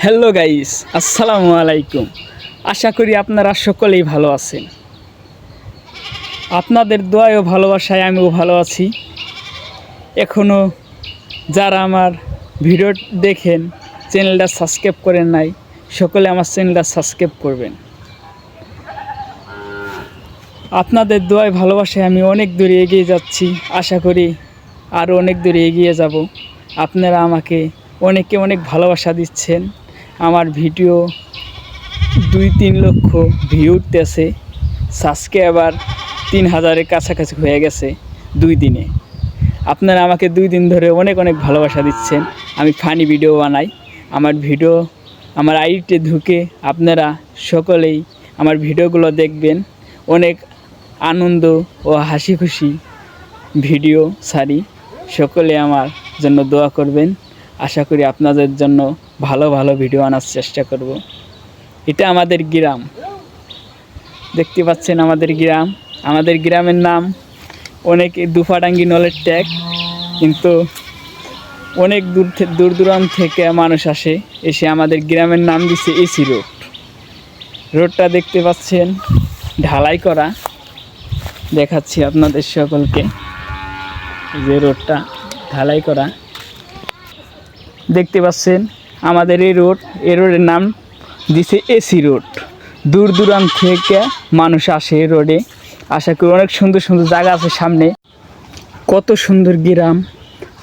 Hello guys, আসসালামু আলাইকুম। আশা করি আপনারা সকলেই ভালো আছেন। আপনাদের দোয়ায় ও ভালোবাসায় আমিও ভালো আছি। এখনও যারা আমার ভিডিও দেখেন, চ্যানেলটা সাবস্ক্রাইব করেন নাই, সকলে আমার চ্যানেলটা সাবস্ক্রাইব করবেন। আপনাদের দোয়ায় ভালোবাসায় আমি অনেক দূরে এগিয়ে যাচ্ছি। আশা করি আরও অনেক দূরে এগিয়ে যাব। আপনারা আমাকে অনেক ভালোবাসা দিচ্ছেন। আমার ভিডিও 2-3 লক্ষ ভিউ উঠতেছে, সাবস্ক্রাইবার 3000-এর কাছাকাছি হয়ে গেছে 2 দিনে। আপনারা আমাকে 2 দিন ধরে অনেক ভালোবাসা দিচ্ছেন। আমি ফানি ভিডিও বানাই। আমার ভিডিও আমার আইডিতে ঢুকে আপনারা সকলেই আমার ভিডিওগুলো দেখবেন। অনেক আনন্দ ও হাসি খুশি ভিডিও ছাড়ি। সকলে আমার জন্য দোয়া করবেন। আশা করি আপনাদের জন্য ভালো ভিডিও আনার চেষ্টা করব। এটা আমাদের গ্রাম, দেখতে পাচ্ছেন আমাদের গ্রাম। আমাদের গ্রামের নাম অনেক দুফাডাঙ্গি নলের ট্যাগ, কিন্তু অনেক দূর দূরান্ত থেকে মানুষ এসে আমাদের গ্রামের নাম দিছে এসি রোড। রোডটা দেখতে পাচ্ছেন ঢালাই করা, দেখাচ্ছি আপনাদের সকলকে। যে রোডটা ঢালাই করা দেখতে পাচ্ছেন, আমাদের এই রোডের নাম দিছে এসি রোড। দূর দূরান্ত থেকে মানুষ আসে এই রোডে। আশা করি অনেক সুন্দর জায়গা আছে সামনে। কত সুন্দর গ্রাম,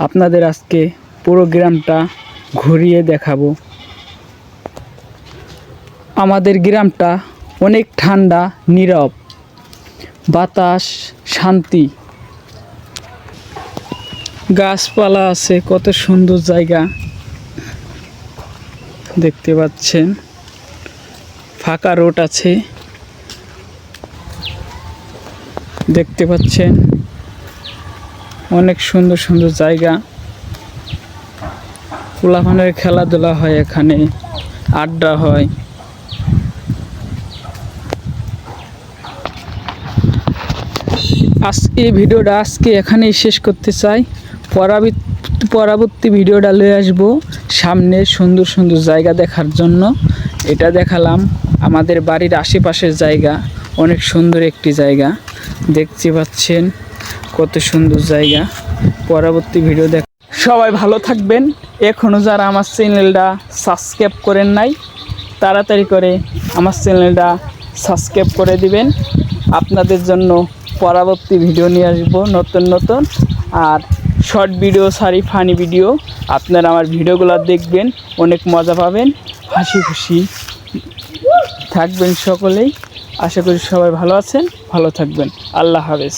আপনাদের আজকে পুরো গ্রামটা ঘুরিয়ে দেখাবো। আমাদের গ্রামটা অনেক ঠান্ডা, নীরব, বাতাস, শান্তি, গাছপালা আছে, কত সুন্দর জায়গা দেখতে পাচ্ছেন। ফাঁকা রোড আছে, দেখতে পাচ্ছেন। অনেক সুন্দর জায়গা। পোলাপানের খেলাধুলা হয় এখানে, আড্ডা হয়। এই ভিডিওটা আজকে এখানেই শেষ করতে চাই। পরবর্তী ভিডিওটা লয়ে আসবো সামনে সুন্দর জায়গা দেখার জন্য। এটা দেখালাম আমাদের বাড়ির আশেপাশের জায়গা, অনেক সুন্দর একটি জায়গা দেখতে পাচ্ছেন, কত সুন্দর জায়গা। পরবর্তী ভিডিও সবাই ভালো থাকবেন। এখনও যারা আমার চ্যানেলটা সাবস্ক্রাইব করেন নাই, তাড়াতাড়ি করে আমার চ্যানেলটা সাবস্ক্রাইব করে দিবেন। আপনাদের জন্য পরবর্তী ভিডিও নিয়ে আসবো নতুন। আর শর্ট ভিডিও ছাড়ি, ফানি ভিডিও। আপনারা আমার ভিডিওগুলো দেখবেন, অনেক মজা পাবেন, হাসি খুশি থাকবেন সকলেই। আশা করি সবাই ভালো আছেন, ভালো থাকবেন। আল্লাহ হাফেজ।